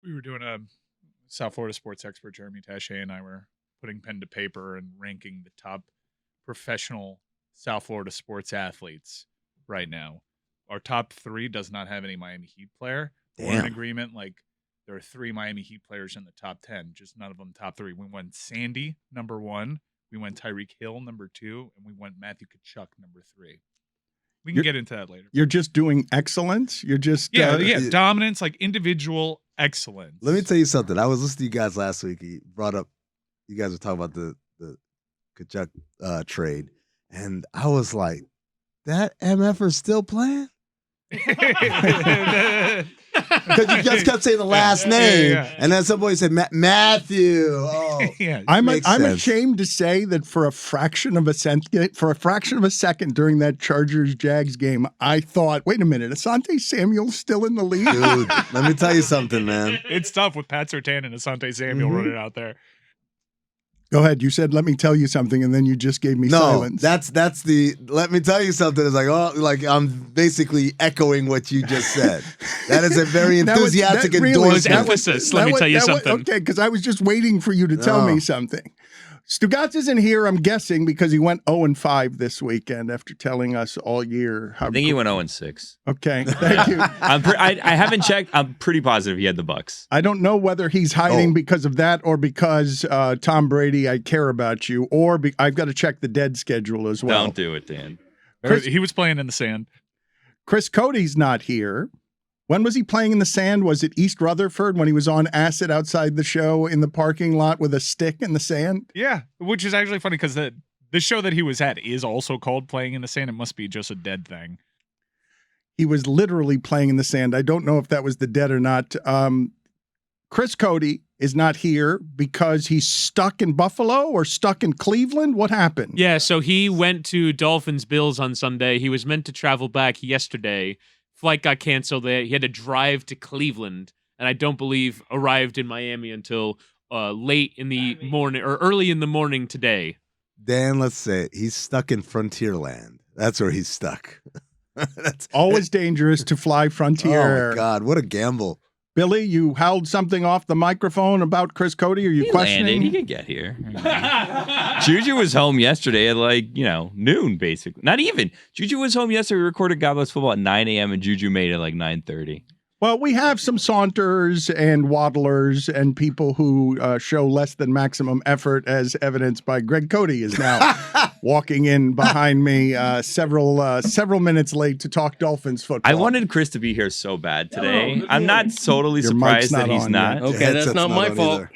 we were doing a South Florida sports expert, Jeremy Taché, and I were putting pen to paper and ranking the top professional South Florida sports athletes right now. Our top 3 does not have any Miami Heat player. Damn. We're in agreement. Like, there are 3 Miami Heat players in the top 10, just none of them top 3. We went Sandy, number 1. We went Tyreek Hill, number 2. And we went Matthew Tkachuk, number 3. We can get into that later. You're just doing excellence? You're just... dominance, like individual excellence. Let me tell you something. I was listening to you guys last week. You brought up, you guys were talking about the Tkachuk trade. And I was like, that MFer's still playing? Because you just kept saying the last name, and then somebody said Matthew. Oh, I'm ashamed to say that for a fraction of a second during that Chargers Jags game, I thought, wait a minute, Asante Samuel's still in the league? Dude, let me tell you something, man. It's tough with Pat Surtain and Asante Samuel running out there. Go ahead. You said, let me tell you something, and then you just gave me silence. That's the let me tell you something. It's like, I'm basically echoing what you just said. That is a very enthusiastic endorsement. Emphasis. Let me tell you something. Okay, because I was just waiting for you to tell me something. Stugotz isn't here, I'm guessing, because he went 0-5 this weekend after telling us all year. I think he went 0-6. Okay, thank you. I haven't checked. I'm pretty positive he had the Bucks. I don't know whether he's hiding because of that or because Tom Brady, I care about you, or I've got to check the dead schedule as well. Don't do it, Dan. He was playing in the sand. Chris Cote's not here. When was he playing in the sand? Was it East Rutherford when he was on acid outside the show in the parking lot with a stick in the sand? Yeah, which is actually funny because the show that he was at is also called Playing in the Sand. It must be just a dead thing. He was literally playing in the sand. I don't know if that was the dead or not. Chris Cote is not here because he's stuck in Buffalo or stuck in Cleveland. What happened? Yeah, so he went to Dolphins Bills on Sunday. He was meant to travel back yesterday. Flight got canceled. He had to drive to Cleveland, and I don't believe arrived in Miami until late in the morning or early in the morning today. Dan, let's say he's stuck in Frontierland. That's where he's stuck. That's always dangerous to fly Frontier. Oh, my God. What a gamble. Billy, you held something off the microphone about Chris Cote. Are you questioning? He could get here. Juju was home yesterday at noon, basically. Not even. Juju was home yesterday. We recorded God Bless Football at 9 a.m. and Juju made it like 9:30. Well, we have some saunters and waddlers and people who show less than maximum effort, as evidenced by Greg Cote is now walking in behind me several minutes late to talk Dolphins football. I wanted Chris to be here so bad today. I'm not totally surprised that he's not. Okay, that's not my fault.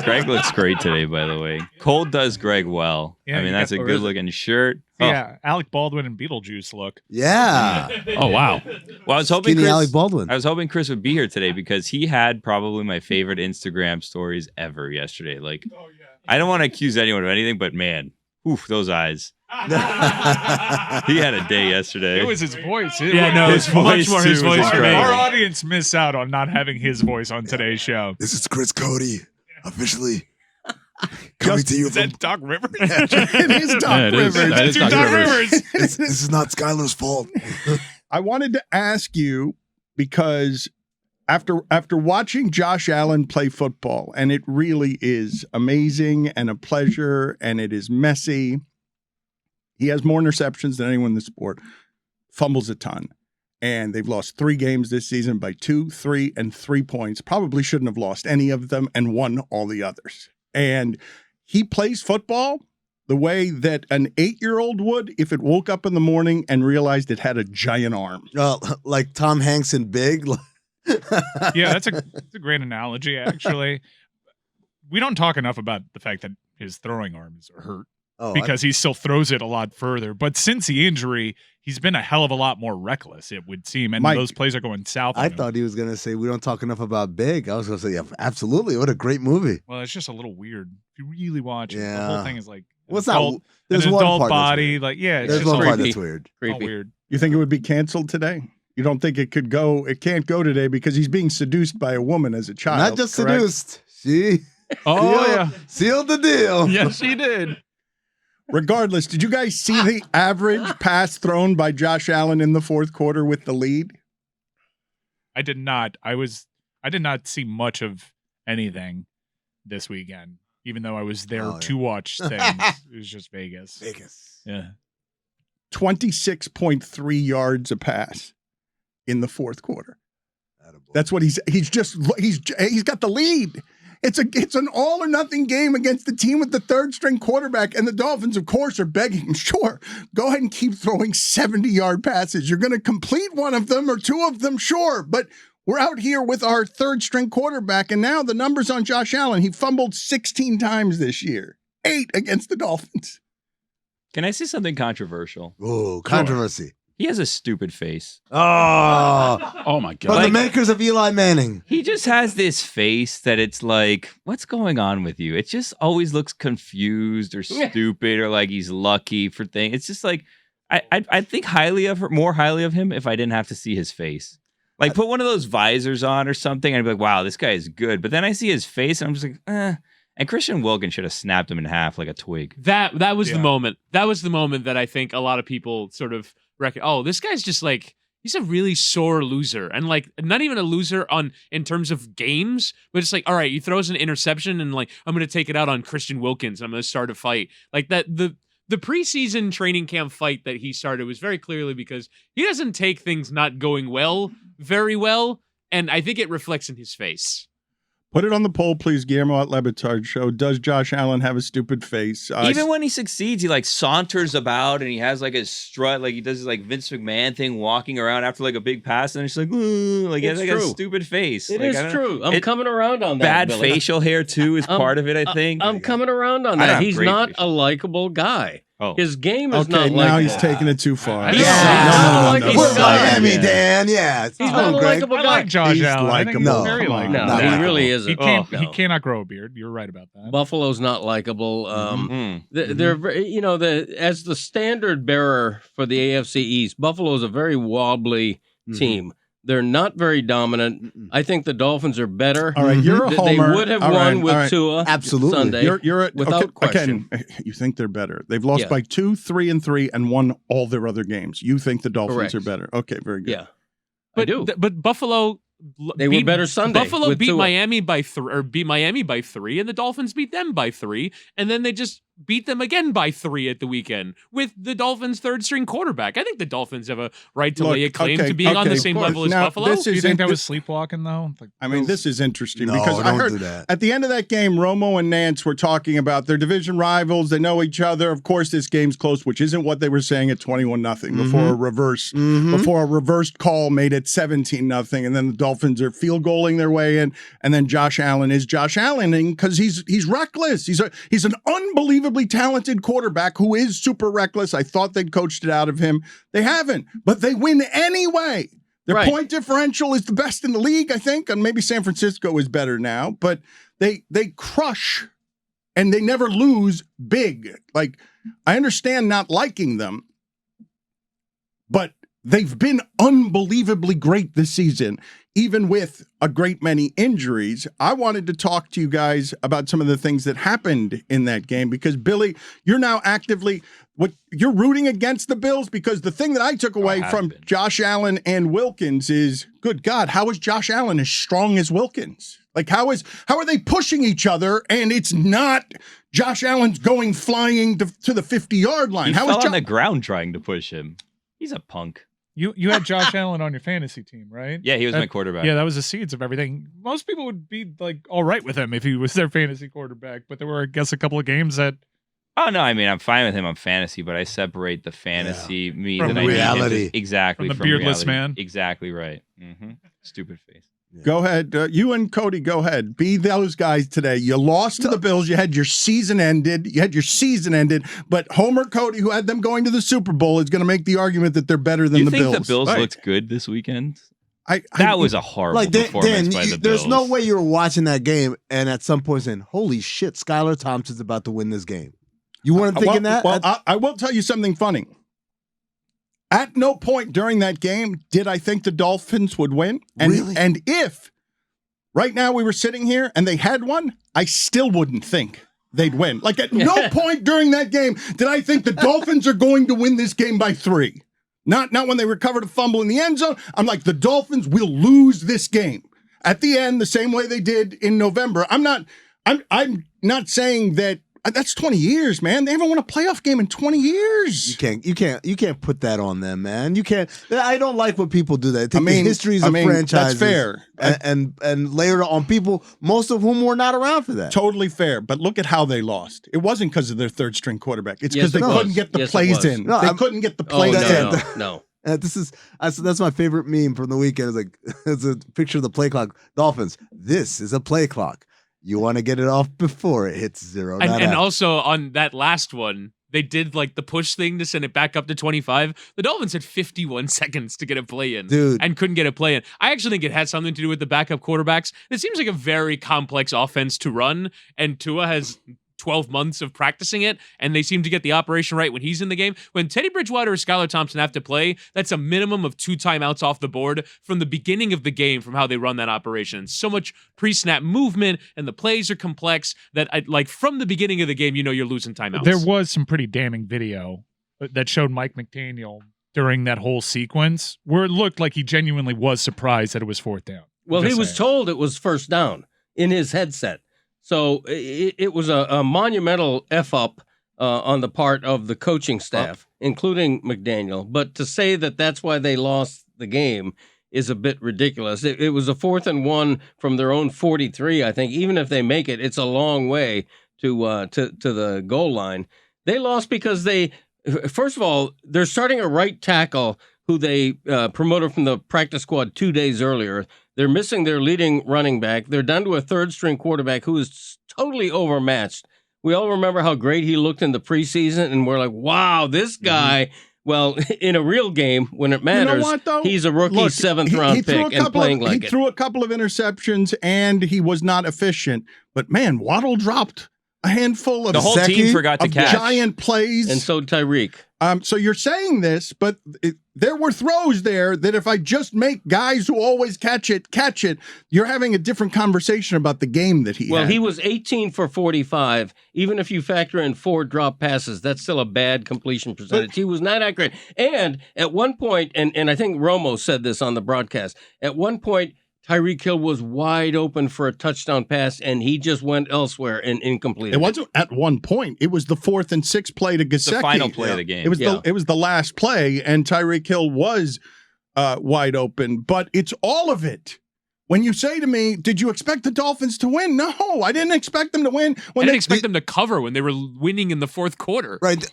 Greg looks great today, by the way. Cole does Greg well. Yeah, I mean, that's a good-looking shirt. Yeah, Alec Baldwin and Beetlejuice look. Yeah. Oh, wow. Well, I was hoping Alec Baldwin. I was hoping Chris would be here today because he had probably my favorite Instagram stories ever yesterday. Like, I don't want to accuse anyone of anything, but man, those eyes. He had a day yesterday. It was his voice. His voice. Much more his voice for me. Our audience miss out on not having his voice on today's show. This is Chris Cote, officially coming to you from... Is that Doc Rivers? It is Doc Rivers. That is Doc Rivers. This is not Skylar's fault. I wanted to ask you because after watching Josh Allen play football, and it really is amazing and a pleasure, and it is messy. He has more interceptions than anyone in the sport, fumbles a ton. And they've lost 3 games this season by 2, 3, and 3 points. Probably shouldn't have lost any of them and won all the others. And he plays football the way that an 8-year-old would if it woke up in the morning and realized it had a giant arm. Like Tom Hanks in Big. Yeah, that's a great analogy, actually. We don't talk enough about the fact that his throwing arms are hurt because he still throws it a lot further. But since the injury, he's been a hell of a lot more reckless, it would seem. And Mike, those plays are going south. I thought he was going to say, we don't talk enough about Big. I was going to say, yeah, absolutely. What a great movie. Well, it's just a little weird. If you really watch it, the whole thing is like there's an adult body. Like, yeah, it's there's just one part that's weird. Creepy. Weird. You think it would be canceled today? You don't think it could go? It can't go today because he's being seduced by a woman as a child. Not just correct? Seduced. She sealed the deal. Yes, she did. Regardless, did you guys see the average pass thrown by Josh Allen in the fourth quarter with the lead? I did not. I was I did not see much of anything this weekend, even though I was there to watch things. It was just Vegas. Yeah. 26.3 yards a pass in the fourth quarter. That's what he's got the lead. It's an all or nothing game against the team with the third string quarterback, and the Dolphins, of course, are begging, sure, go ahead and keep throwing 70-yard passes. You're going to complete one of them or two of them, sure, but we're out here with our third string quarterback, and now the numbers on Josh Allen, he fumbled 16 times this year, 8 against the Dolphins. Can I say something controversial? Oh, controversy. He has a stupid face. Oh my God. From the makers of Eli Manning. He just has this face that it's like, what's going on with you? It just always looks confused or stupid or like he's lucky for things. It's just like, I'd think more highly of him if I didn't have to see his face. Like put one of those visors on or something and I'd be like, wow, this guy is good. But then I see his face and I'm just like, eh. And Christian Wilkins should have snapped him in half like a twig. That was the moment. That was the moment that I think a lot of people sort of reckon, oh, this guy's just like, he's a really sore loser. And like, not even a loser in terms of games, but it's like, all right, he throws an interception and like, I'm going to take it out on Christian Wilkins. I'm going to start a fight. Like that, the preseason training camp fight that he started was very clearly because he doesn't take things not going well very well. And I think it reflects in his face. Put it on the poll, please, Guillermo at LeBatard Show. Does Josh Allen have a stupid face? Even when he succeeds, he like saunters about and he has like his strut, like he does his like Vince McMahon thing, walking around after like a big pass, and it's like, ooh, like he has like a stupid face. It like, is true. I'm coming around on that. Bad Billy. facial hair too is part of it, I think. I'm coming around on that. He's not a likable guy. Oh. His game is okay, not now likable. he's taking it too far. He's Yeah. no. We're Miami, Dan. Yeah. He's not a likable I guy. like Josh He's Allen. I think he's likable. very Come on. likable. No, he really isn't. He cannot grow a beard. You're right about that. Buffalo's not likable. They're as the standard bearer for the AFC East, Buffalo's a very wobbly team. They're not very dominant. I think the Dolphins are better. All right, you're a homer. They would have won with Tua Absolutely. Sunday. You're without question. Again, you think they're better. They've lost by 2, 3-3, and won all their other games. You think the Dolphins are better. Okay, very good. Yeah, I do. But Buffalo, they were better Sunday. Buffalo with beat Tua. Miami by 3, and the Dolphins beat them by 3, and then they just beat them again by 3 at the weekend with the Dolphins' third string quarterback. I think the Dolphins have a right to lay a claim to being on the same level as Now, Buffalo. Do you think that was sleepwalking though? Like, I mean, this is interesting No, because I don't heard do that. at the end of that game, Romo and Nance were talking about their division rivals. They know each other. Of course, this game's close, which isn't what they were saying at 21-0 before a reversed call made it 17-0, and then the Dolphins are field goaling their way in, and then Josh Allen is Josh Allening because he's reckless. He's an unbelievably talented quarterback who is super reckless. I thought they'd coached it out of him. They haven't, but they win anyway. Their point differential is the best in the league, I think, and maybe San Francisco is better now, but they crush and they never lose big. Like, I understand not liking them, but they've been unbelievably great this season, even with a great many injuries. I wanted to talk to you guys about some of the things that happened in that game because, Billy, you're now actively you're rooting against the Bills because the thing that I took away from Josh Allen and Wilkins is, good God, how is Josh Allen as strong as Wilkins? Like, how are they pushing each other and it's not Josh Allen's going flying to the 50-yard line? He how fell is on the ground trying to push him. He's a punk. You had Josh Allen on your fantasy team, right? Yeah, he was my quarterback. Yeah, that was the seeds of everything. Most people would be like all right with him if he was their fantasy quarterback, but there were, I guess, a couple of games that. Oh no, I mean I'm fine with him on fantasy, but I separate the fantasy me From that I reality. need exactly From the beardless reality. man. Exactly right. Stupid face. Go ahead. You and Cote, go ahead. Be those guys today. You lost to the Bills. You had your season ended. But Homer Cote, who had them going to the Super Bowl, is going to make the argument that they're better than You the think Bills. the Bills looked good this weekend? That That was a horrible performance by the Bills. There's no way you were watching that game and at some point saying, holy shit, Skylar Thompson's about to win this game. You weren't thinking that? Well, I will tell you something funny. At no point during that game did I think the Dolphins would win. And, Really? And if right now we were sitting here and they had won, I still wouldn't think they'd win. Like, at no point during that game did I think the Dolphins are going to win this game by 3. Not when they recovered a fumble in the end zone. I'm like, the Dolphins will lose this game. at the end the same way they did in November. I'm not saying that that's 20 years, man. They haven't won a playoff game in 20 years. You can't put that on them, man. You can't. I don't like when people do that. Take the histories of franchises. That's fair. And layer it on people, most of whom were not around for that. Totally fair. But look at how they lost. It wasn't because of their third string quarterback. It's because Yes, they it couldn't was. get the Yes, it plays was. in. No, They couldn't get the plays in. No. That's my favorite meme from the weekend. It's a picture of the play clock. Dolphins. This is a play clock. You want to get it off before it hits 0. And also on that last one, they did like the push thing to send it back up to 25. The Dolphins had 51 seconds to get a play in, Dude. and couldn't get a play in. I actually think it had something to do with the backup quarterbacks. It seems like a very complex offense to run, and Tua has 12 months of practicing it, and they seem to get the operation right when he's in the game. When Teddy Bridgewater or Skylar Thompson have to play, that's a minimum of 2 timeouts off the board from the beginning of the game from how they run that operation. So much pre-snap movement, and the plays are complex that from the beginning of the game, you're losing timeouts. There was some pretty damning video that showed Mike McDaniel during that whole sequence where it looked like he genuinely was surprised that it was 4th down. Well, he was told it was first down in his headset. So it was a monumental F-up on the part of the coaching staff, including McDaniel. But to say that that's why they lost the game is a bit ridiculous. It was a 4th and 1 from their own 43, I think. Even if they make it, it's a long way to the goal line. They lost because first of all, they're starting a right tackle who they promoted from the practice squad 2 days earlier. They're missing their leading running back. They're down to a third-string quarterback who is totally overmatched. We all remember how great he looked in the preseason, and we're like, wow, this guy, well, in a real game, when it matters, You know what, though? he's a rookie 7th-round pick and playing like it. He threw a couple of interceptions, and he was not efficient. But, man, Waddle dropped a handful of The whole team forgot to catch. giant plays. And so Tyreek. So you're saying this, but there were throws there that if I just make guys who always catch it, you're having a different conversation about the game that he had. Well, he was 18 for 45. Even if you factor in 4 drop passes, that's still a bad completion percentage. He was not accurate. And at one point, and I think Romo said this on the broadcast, at one point, Tyreek Hill was wide open for a touchdown pass, and he just went elsewhere and incomplete. It wasn't at one point. It was the 4th and 6th play to Gesicki. The final play of the game. It was the last play, and Tyreek Hill was wide open. But it's all of it. When you say to me, did you expect the Dolphins to win? No, I didn't expect them to win. I didn't expect them to cover when they were winning in the 4th quarter. Right.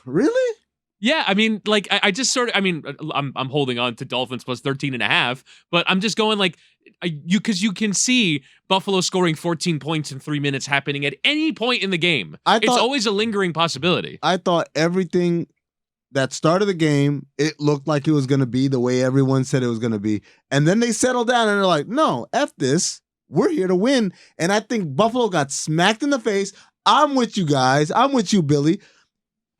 Really? Yeah, I mean, I just sort of, I'm holding on to Dolphins plus 13.5, but I'm just going because you can see Buffalo scoring 14 points in 3 minutes happening at any point in the game. It's always a lingering possibility. I thought everything that started the game, it looked like it was going to be the way everyone said it was going to be. And then they settled down and they're like, no, F this. We're here to win. And I think Buffalo got smacked in the face. I'm with you guys. I'm with you, Billy.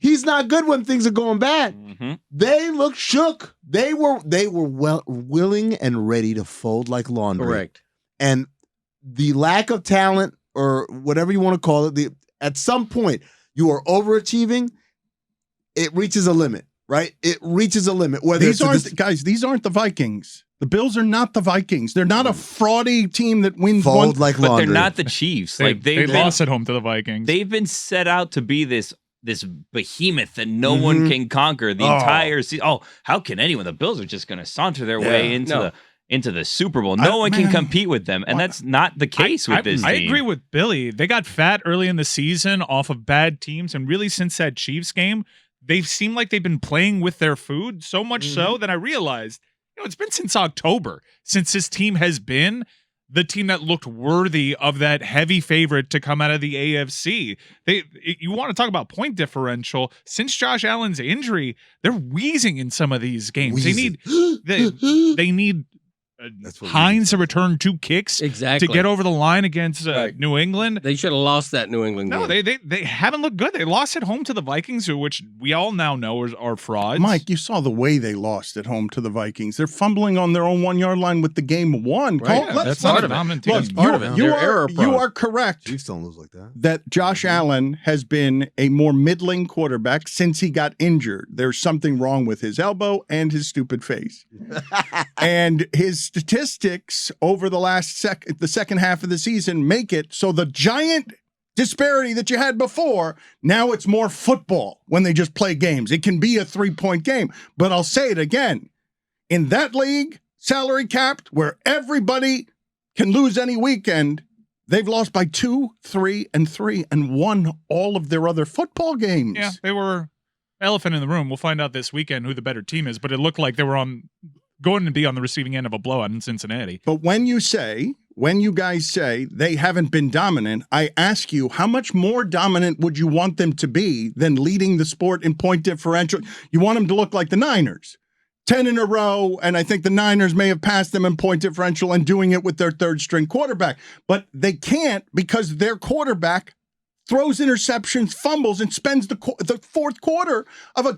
He's not good when things are going bad. Mm-hmm. They looked shook. They were willing and ready to fold like laundry. Correct. And the lack of talent, or whatever you want to call it, at some point you are overachieving. It reaches a limit, right? It reaches a limit. Whether these aren't the Vikings. The Bills are not the Vikings. They're not a fraudy team that wins fold like but laundry. they're not the Chiefs. They lost at home to the Vikings. They've been set out to be this behemoth that no one can conquer the entire season. Oh, how can anyone? The Bills are just going to saunter their way into the Super Bowl. No one can compete with them, and that's not the case with this team. I agree with Billy. They got fat early in the season off of bad teams, and really since that Chiefs game, they've seemed like they've been playing with their food so much so that I realized, it's been since October since this team has been the team that looked worthy of that heavy favorite to come out of the AFC. You want to talk about point differential? Since Josh Allen's injury, they're wheezing in some of these games. Wheezing. They need Hines to return 2 kicks Exactly. to get over the line against New England. They should have lost that New England game. No, they haven't looked good. They lost at home to the Vikings, which we all now know are frauds. Mike, you saw the way they lost at home to the Vikings. They're fumbling on their own 1-yard line with the game won. Right. That's part of it. That's part of it. You They're error-prone. are correct Chiefs don't lose like that. that Josh Allen has been a more middling quarterback since he got injured. There's something wrong with his elbow and his stupid face. And his statistics over the second half of the season make it so the giant disparity that you had before, now it's more football when they just play games. It can be a 3-point game. But I'll say it again. In that league, salary capped, where everybody can lose any weekend, they've lost by 2, 3, and 3 and won all of their other football games. Yeah, they were elephant in the room. We'll find out this weekend who the better team is, but it looked like they were going to be on the receiving end of a blowout in Cincinnati. But when you guys say they haven't been dominant, I ask you, how much more dominant would you want them to be than leading the sport in point differential? You want them to look like the Niners. 10 in a row, and I think the Niners may have passed them in point differential and doing it with their third-string quarterback. But they can't because their quarterback throws interceptions, fumbles, and spends the fourth quarter of a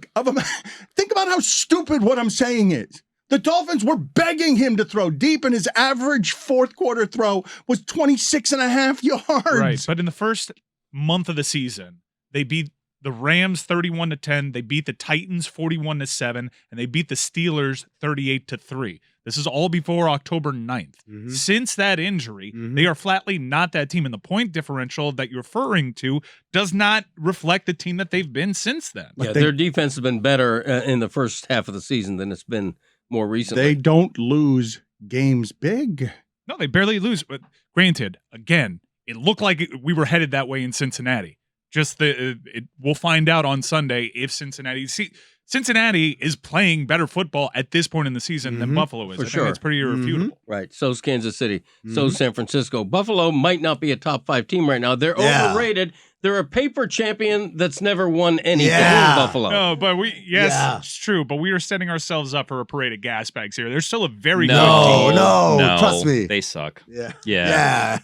think about how stupid what I'm saying is. The Dolphins were begging him to throw deep, and his average fourth quarter throw was 26.5 yards. Right, but in the first month of the season, they beat the Rams 31-10, they beat the Titans 41-7, and they beat the Steelers 38-3. This is all before October 9th. Mm-hmm. Since that injury, they are flatly not that team, and the point differential that you're referring to does not reflect the team that they've been since then. Yeah, their defense has been better in the first half of the season than it's been more recently. They don't lose games big. No, they barely lose. But granted, again, it looked like we were headed that way in Cincinnati. Just we'll find out on Sunday if Cincinnati is playing better football at this point in the season than Buffalo is. For I sure. think it's pretty irrefutable. Right. So's Kansas City. So's San Francisco. Buffalo might not be a top 5 team right now. They're overrated. They're a paper champion that's never won anything in Buffalo. No, but it's true. But we are setting ourselves up for a parade of gas bags here. They're still a very good team. No, trust me. They suck. Yeah.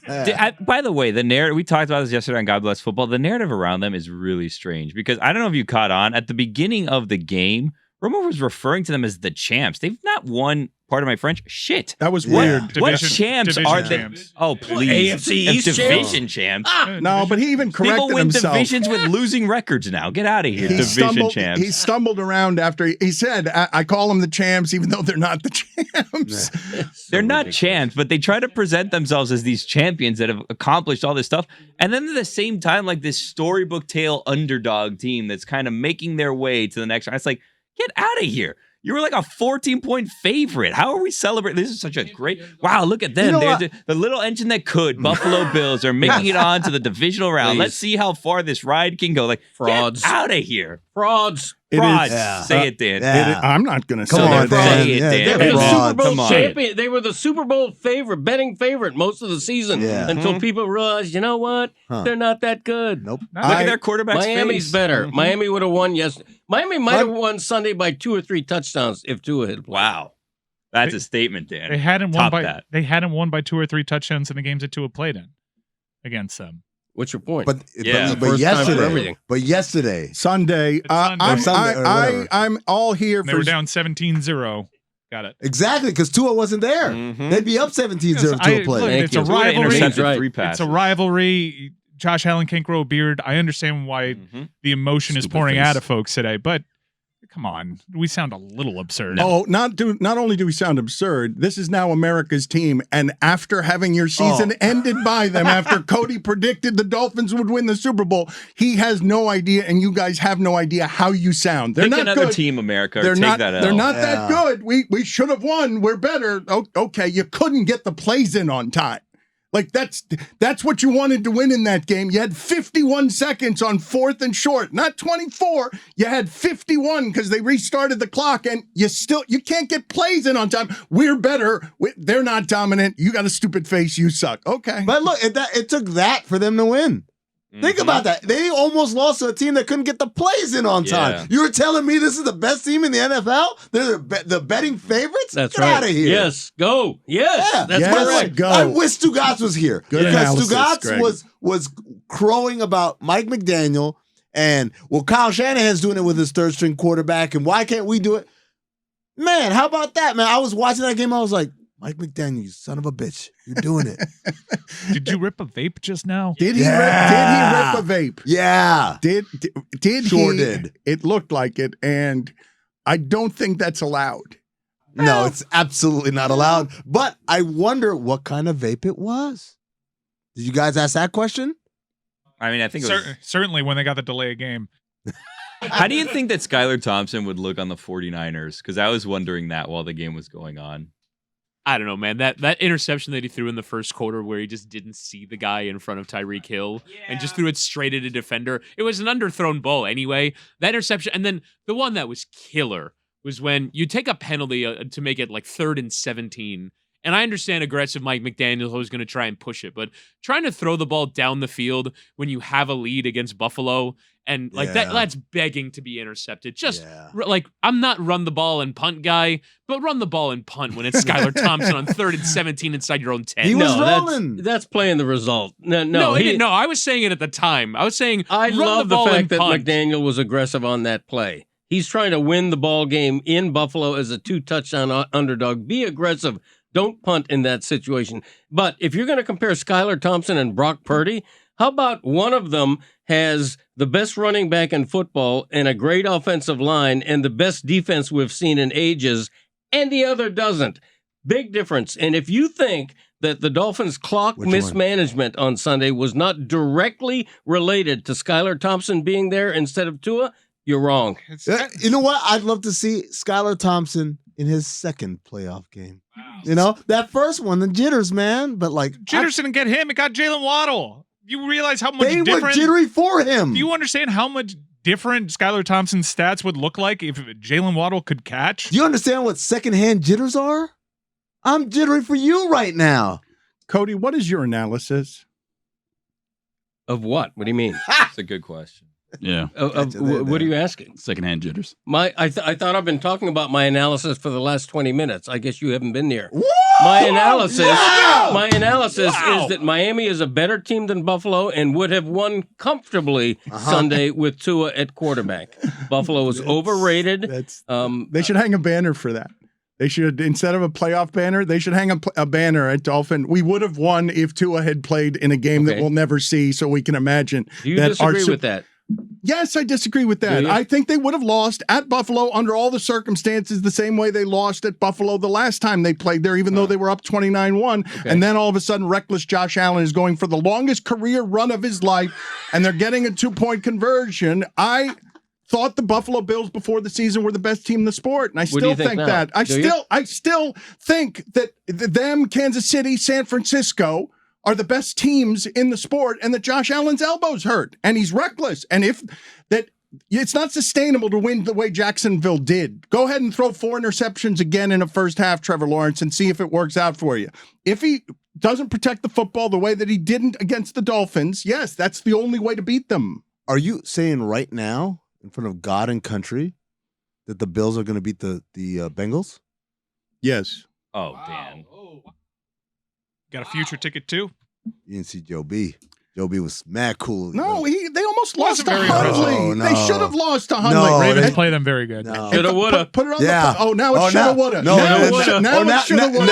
By the way, the narrative, we talked about this yesterday on God Bless Football. The narrative around them is really strange because I don't know if you caught on. At the beginning of the game, Romo was referring to them as the champs. They've not won, pardon my French, shit. That was weird. What champs are they? champs. Oh, please. AFC East division champs. No, but he even corrected People win himself. divisions with losing records now. Get out of here, division champs. He stumbled around after he said, I call them the champs, even though they're not the champs. They're not champs, but they try to present themselves as these champions that have accomplished all this stuff. And then at the same time, like this storybook tale underdog team that's kind of making their way to the next round. It's like, get out of here. You were like a 14-point favorite. How are we celebrating? This is such a great... Wow, look at them. You know They're the little engine that could. Buffalo Bills are making it on to the divisional round. Please. Let's see how far this ride can go. Like, Frauds. Get out of here. Frauds. Frauds. Yeah. Say it, Dan. I'm not going to say Come on, that. Dan. Say it, Yeah, Dan. They were the Fraud. Super Bowl Come on. champion. They were the Super Bowl favorite, betting favorite most of the season until people realized, you know what? They're not that good. Nope. Look at their quarterback's Miami's face. better. Miami would have won yesterday. Miami might have won Sunday by 2 or 3 touchdowns if Tua had played. Wow. That's a statement, Dan. They hadn't Top won by that. they hadn't won by 2 or 3 touchdowns in the games that Tua played in against them. What's your point? But First time for everything. yesterday, Sunday, Sunday. I'm all here They for were down 17-0. Got it. exactly, because Tua wasn't there. They'd be up 17-0 if Tua Look, played. it's a Tua rivalry. intercepted Right. 3 It's passes. a rivalry. Josh Allen can't grow a beard. I understand why the emotion is Stupid pouring face. out of folks today, but come on, we sound a little absurd. Oh, not only do we sound absurd, this is now America's team. And after having your season ended by them, after Cote predicted the Dolphins would win the Super Bowl, he has no idea, and you guys have no idea how you sound. They're Pick not another good. team, America. Or They're take not. that L. They're not that good. We should have won. We're better. Okay, you couldn't get the plays in on time. Like that's what you wanted to win in that game. You had 51 seconds on 4th and short, not 24. You had 51 because they restarted the clock, and you can't get plays in on time. We're better. They're not dominant. You got a stupid face. You suck. Okay, But look, it took that for them to win. Think about that. They almost lost to a team that couldn't get the plays in on time. Yeah. You were telling me this is the best team in the NFL? They're the betting favorites? That's Get right. out of here. Yes, go. Yes, Yeah. that's Yes. correct. Go. I wish Stugotz was here. Good because analysis, Greg. Stugotz was crowing about Mike McDaniel and, well, Kyle Shanahan's doing it with his third string quarterback, and why can't we do it? Man, how about that, man? I was watching that game. I was like, Mike McDaniel, you son of a bitch. You're doing it. Did you rip a vape just now? did he rip a vape? Yeah. Did Sure he? did. It looked like it, and I don't think that's allowed. No, it's absolutely not allowed. But I wonder what kind of vape it was. Did you guys ask that question? I mean, I think it was, Certainly when they got the delay of game. how do you think that Skylar Thompson would look on the 49ers? Because I was wondering that while the game was going on. I don't know, man. That interception that he threw in the first quarter where he just didn't see the guy in front of Tyreek Hill and just threw it straight at a defender. It was an underthrown ball anyway. That interception, and then the one that was killer was when you take a penalty to make it like 3rd and 17. And I understand aggressive Mike McDaniel was going to try and push it, but trying to throw the ball down the field when you have a lead against Buffalo and like that's begging to be intercepted. Just like, I'm not run the ball and punt guy, but run the ball and punt when it's Skylar Thompson on 3rd and 17 inside your own 10. He was rolling. That's playing the result. No, he didn't. No, I was saying it at the time. I was saying I love the fact that punt. McDaniel was aggressive on that play. He's trying to win the ball game in Buffalo as a 2-touchdown underdog. Be aggressive. Don't punt in that situation. But if you're going to compare Skylar Thompson and Brock Purdy, how about one of them has the best running back in football and a great offensive line and the best defense we've seen in ages, and the other doesn't? Big difference. And if you think that the Dolphins' clock mismanagement on Sunday was not directly related to Skylar Thompson being there instead of Tua, you're wrong. You know what? I'd love to see Skylar Thompson in his second playoff game. You know, that first one, the jitters, man. But like, Jitters didn't get him. It got Jalen Waddle. You realize how much they different? were jittery for him. Do you understand how much different Skylar Thompson's stats would look like if Jalen Waddle could catch? Do you understand what secondhand jitters are? I'm jittery for you right now. Cody, what is your analysis? Of what? What do you mean? That's a good question. Yeah. What are you asking? Secondhand jitters. I thought I've been talking about my analysis for the last 20 minutes. I guess you haven't been here. Woo! My analysis Wow! is that Miami is a better team than Buffalo and would have won comfortably Sunday with Tua at quarterback. Buffalo was overrated. They should hang a banner for that. They should, instead of a playoff banner, they should hang a banner at Dolphin. We would have won if Tua had played in a game that we'll never see, so we can imagine. Do you disagree with that? Yes, I disagree with that. I think they would have lost at Buffalo under all the circumstances the same way they lost at Buffalo the last time they played there, even though they were up 29-1. Okay. And then all of a sudden, reckless Josh Allen is going for the longest career run of his life, and they're getting a 2-point conversion. I thought the Buffalo Bills before the season were the best team in the sport, and I still think that. I still think that them, Kansas City, San Francisco are the best teams in the sport, and that Josh Allen's elbow's hurt, and he's reckless. And it's not sustainable to win the way Jacksonville did. Go ahead and throw 4 interceptions again in a first half, Trevor Lawrence, and see if it works out for you. If he doesn't protect the football the way that he didn't against the Dolphins, yes, that's the only way to beat them. Are you saying right now, in front of God and country, that the Bills are going to beat the Bengals? Yes. Oh, Dan. Got a future ticket too? You didn't see Joe B. Joe B was mad cool. No, they almost lost to very Hundley. Oh, no. They should have lost to Hundley. No, Ravens play them very good. No. Shoulda, woulda. Put it on the now it's shoulda, woulda. No, now no, it's shoulda, woulda.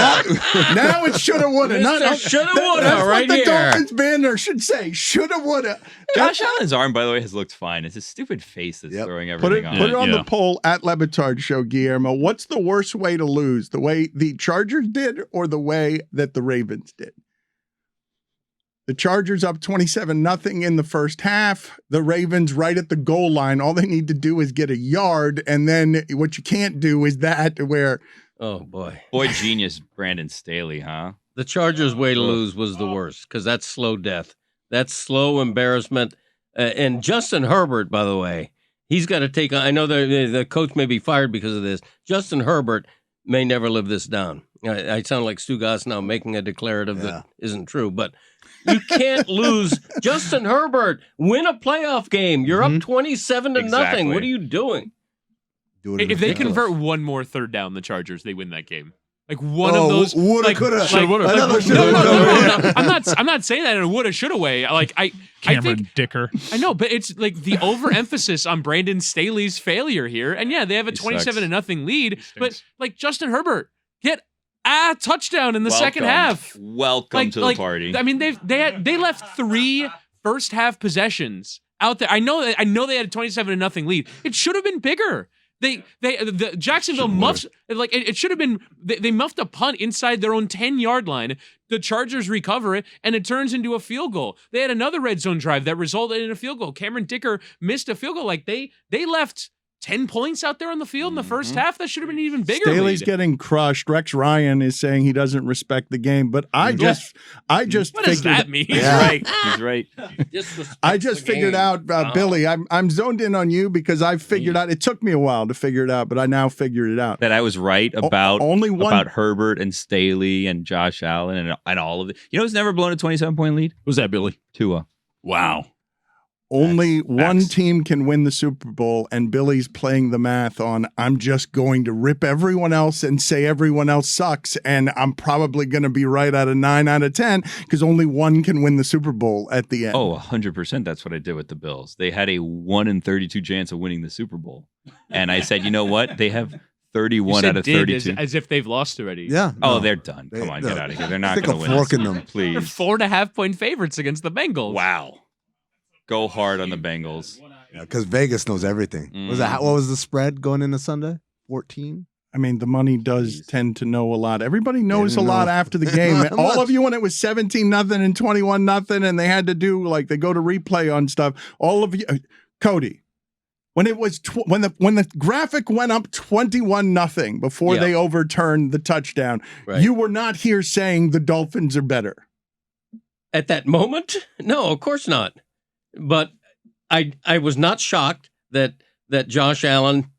Now it's shoulda, woulda. Shoulda, woulda, That's right what the here. Dolphins banner should say. Shoulda, woulda. Josh Allen's arm, by the way, has looked fine. It's his stupid face that's throwing Put everything on. it on Yeah. the poll at LeBatard Show, Guillermo. What's the worst way to lose? The way the Chargers did or the way that the Ravens did? The Chargers up 27-0 in the first half. The Ravens right at the goal line. All they need to do is get a yard, and then what you can't do is that where... Oh, boy. Boy, genius Brandon Staley, huh? The Chargers' way to lose was the worst because that's slow death. That's slow embarrassment. And Justin Herbert, by the way, he's got to take on. I know the coach may be fired because of this. Justin Herbert may never live this down. I sound like Stugotz now making a declarative that isn't true, but you can't lose. Justin Herbert, win a playoff game. You're up 27-0. Exactly. What are you doing? If they convert one more third down, the Chargers, they win that game. Like one of those woulda, coulda, Another shoulda, no. I'm not saying that in a woulda, shoulda way. Like I Cameron think Dicker. I know, but it's like the overemphasis on Brandon Staley's failure here. And yeah, they have a 27-0 lead, but like Justin Herbert get a touchdown in the second half. Welcome to the party. I mean, they left 3 first half possessions out there. I know they had a 27-0 lead. It should have been bigger. the Jacksonville muffs, like it should have been, they muffed a punt inside their own 10-yard line. The Chargers recover it, and it turns into a field goal. They had another red zone drive that resulted in a field goal. Cameron Dicker missed a field goal. Like they left 10 points out there on the field in the first half. That should have been even bigger. Staley's lead. getting crushed. Rex Ryan is saying he doesn't respect the game, but I just What does figured that mean? He's right. He's right. I just figured out, Billy. I'm zoned in on you because I figured out. It took me a while to figure it out, but I now figured it out. That I was right about only one about Herbert and Staley and Josh Allen and all of it. You know who's never blown a 27-point lead? Who's that, Billy? Tua. Wow. Only one Facts. team can win the Super Bowl, and Billy's playing the math on I'm just going to rip everyone else and say everyone else sucks, and I'm probably going to be right out of 9 out of 10 because only one can win the Super Bowl at the end. Oh, 100%. That's what I did with the Bills. They had a 1 in 32 chance of winning the Super Bowl. And I said, you know what? They have 31 out of 32. As if they've lost already. Yeah. Oh, no. they're done. Come on, get out of here. They're not Stick going a to win. fork this. in them. They're Please. 4.5-point favorites against the Bengals. Wow. Go hard on the Bengals. Because Vegas knows everything. What was the spread going into Sunday? 14? I mean, the money does tend to know a lot. Everybody knows a didn't lot know. after the game. Not All much. of you, when it was 17-0 and 21-0, and they had to do like they go to replay on stuff. All of you, Cody, when it was when the graphic went up 21-0 before they overturned the touchdown, Right. you were not here saying the Dolphins are better. At that moment? No, of course not. But I was not shocked that Josh Allen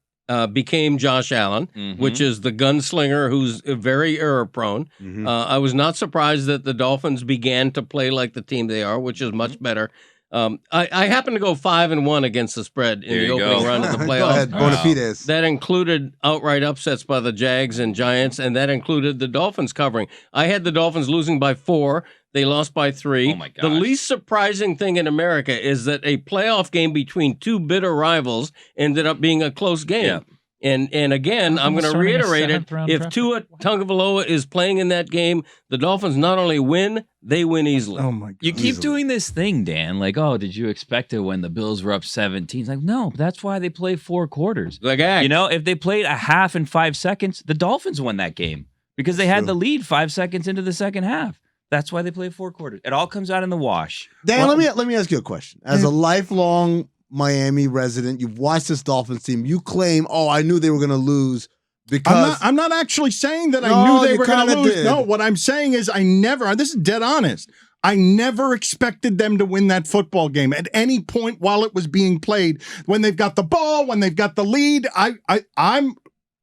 became Josh Allen, which is the gunslinger who's very error prone. I was not surprised that the Dolphins began to play like the team they are, which is much better. I happen to go 5-1 against the spread in the opening round of the Go playoffs. ahead, Bonafides. That included outright upsets by the Jags and Giants, and that included the Dolphins covering. I had the Dolphins losing by 4. They lost by 3. Oh, my The gosh. least surprising thing in America is that a playoff game between two bitter rivals ended up being a close game. Yeah. And again, I'm going to Starting a reiterate it. seventh-round If draft Tua Tagovailoa is playing in that game, the Dolphins not only win, they win easily. Oh my God! You keep doing this thing, Dan. Like, oh, did you expect it when the Bills were up 17? It's like, no, that's why they play 4 quarters. Like, act. You know, if they played a half in 5 seconds, the Dolphins won that game because they had the lead 5 seconds into the second half. That's why they play 4 quarters. It all comes out in the wash. Dan, let me ask you a question. As a lifelong Miami resident, you've watched this Dolphins team. You claim, oh, I knew they were going to lose because I'm not actually saying that I No, knew they you were going to kinda lose. did. No, what I'm saying is this is dead honest. I never expected them to win that football game at any point while it was being played. When they've got the ball, when they've got the lead,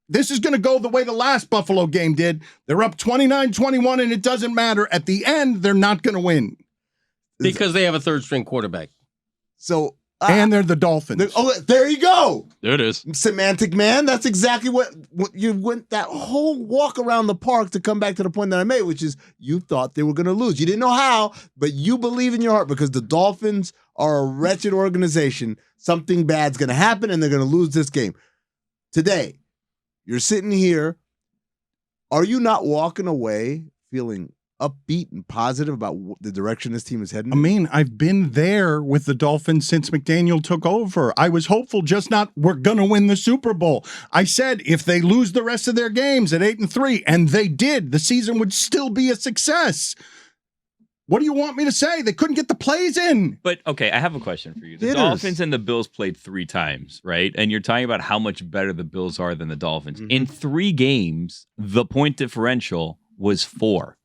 this is going to go the way the last Buffalo game did. They're up 29-21 and it doesn't matter. At the end, they're not going to win. Because they have a third-string quarterback. so And they're the Dolphins. there you go. There it is. Semantic man. That's exactly what you went that whole walk around the park to come back to the point that I made, which is you thought they were going to lose. You didn't know how, but you believe in your heart because the Dolphins are a wretched organization. Something bad's going to happen and they're going to lose this game. Today, you're sitting here. Are you not walking away feeling upbeat and positive about the direction this team is heading? I mean, I've been there with the Dolphins since McDaniel took over. I was hopeful, just not we're going to win the Super Bowl. I said if they lose the rest of their games at 8-3, and they did, the season would still be a success. What do you want me to say? They couldn't get the plays in. But, okay, I have a question for you. The Hitters. Dolphins and the Bills played 3 times, right? And you're talking about how much better the Bills are than the Dolphins. In 3 games, the point differential was 4.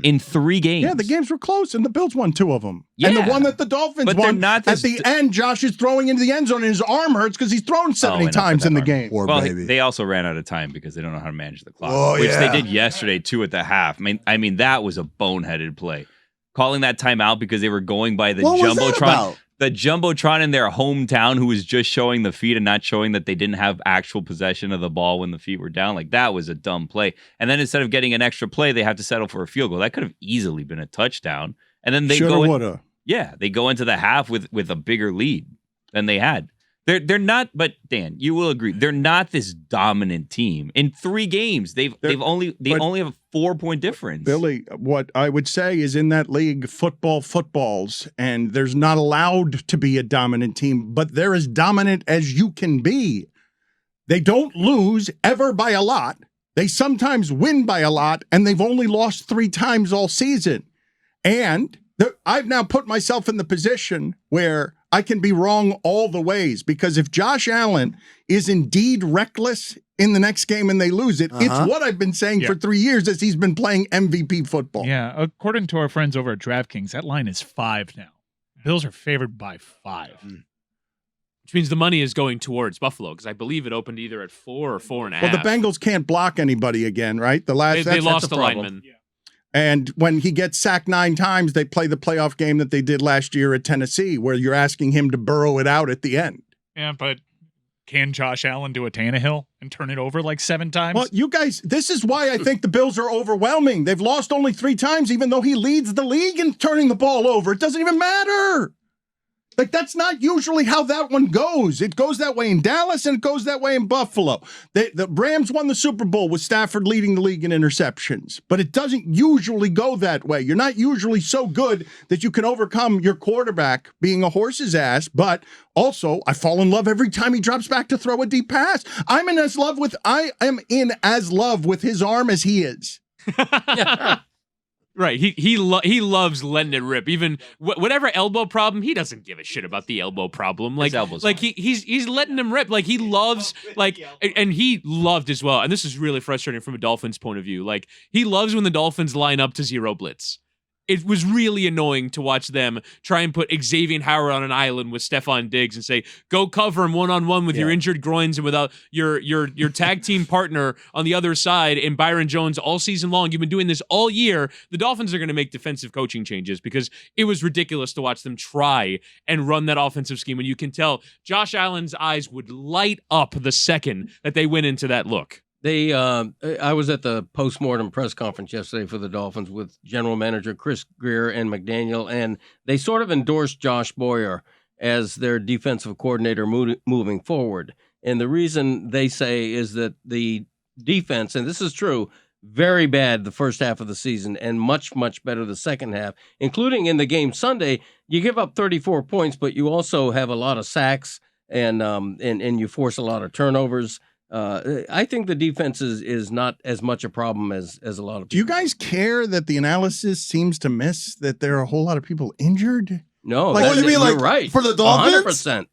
In 3 games. Yeah, the games were close, and the Bills won 2 of them. Yeah. And the one that the Dolphins But they're won, not at this- the end, Josh is throwing into the end zone, and his arm hurts because he's thrown 70 enough times with in the that arm. game. Poor Well, baby. they also ran out of time because they don't know how to manage the clock, Oh, which yeah. they did yesterday, too, at the half. I mean, that was a boneheaded play. Calling that timeout because they were going by the What was that Jumbotron. about? The Jumbotron in their hometown who was just showing the feet and not showing that they didn't have actual possession of the ball when the feet were down. Like, that was a dumb play. And then instead of getting an extra play, they have to settle for a field goal. That could have easily been a touchdown. And then they Shoulda, go in, woulda. yeah, they go into the half with a bigger lead than they had. They're not, but Dan, you will agree, they're not this dominant team. In 3 games, they only have a 4-point difference. Billy, what I would say is in that league, footballs, and there's not allowed to be a dominant team, but they're as dominant as you can be. They don't lose ever by a lot. They sometimes win by a lot, and they've only lost 3 times all season. And I've now put myself in the position where I can be wrong all the ways, because if Josh Allen is indeed reckless in the next game and they lose it, it's what I've been saying for 3 years as he's been playing MVP football. Yeah, according to our friends over at DraftKings, that line is 5 now. Bills are favored by 5. Which means the money is going towards Buffalo, because I believe it opened either at 4 or 4.5. Well, the Bengals can't block anybody again, right? They lost the lineman. And when he gets sacked 9 times, they play the playoff game that they did last year at Tennessee, where you're asking him to burrow it out at the end. Yeah, but can Josh Allen do a Tannehill and turn it over like 7 times? Well, you guys, this is why I think the Bills are overwhelming. They've lost only 3 times, even though he leads the league in turning the ball over. It doesn't even matter. Like, that's not usually how that one goes. It goes that way in Dallas, and it goes that way in Buffalo. The Rams won the Super Bowl with Stafford leading the league in interceptions, but it doesn't usually go that way. You're not usually so good that you can overcome your quarterback being a horse's ass, but also I fall in love every time he drops back to throw a deep pass. I am in as love with his arm as he is. Right, he loves letting it rip. Even whatever elbow problem, he doesn't give a shit about the elbow problem. Like he's letting him rip. Like he loves and he loved as well. And this is really frustrating from a Dolphins point of view. Like he loves when the Dolphins line up to zero blitz. It was really annoying to watch them try and put Xavier Howard on an island with Stephon Diggs and say, go cover him one-on-one with your injured groins and without your tag team partner on the other side and Byron Jones all season long. You've been doing this all year. The Dolphins are going to make defensive coaching changes because it was ridiculous to watch them try and run that offensive scheme. And you can tell Josh Allen's eyes would light up the second that they went into that look. I was at the postmortem press conference yesterday for the Dolphins with general manager Chris Greer and McDaniel, and they sort of endorsed Josh Boyer as their defensive coordinator moving forward. And the reason they say is that the defense, and this is true, very bad the first half of the season and much, much better the second half, including in the game Sunday. You give up 34 points, but you also have a lot of sacks and you force a lot of turnovers. I think the defense is not as much a problem as a lot of people. Do you guys care that the analysis seems to miss that there are a whole lot of people injured? No. Like, what do you mean, you're like, right. for the Dolphins? 100%.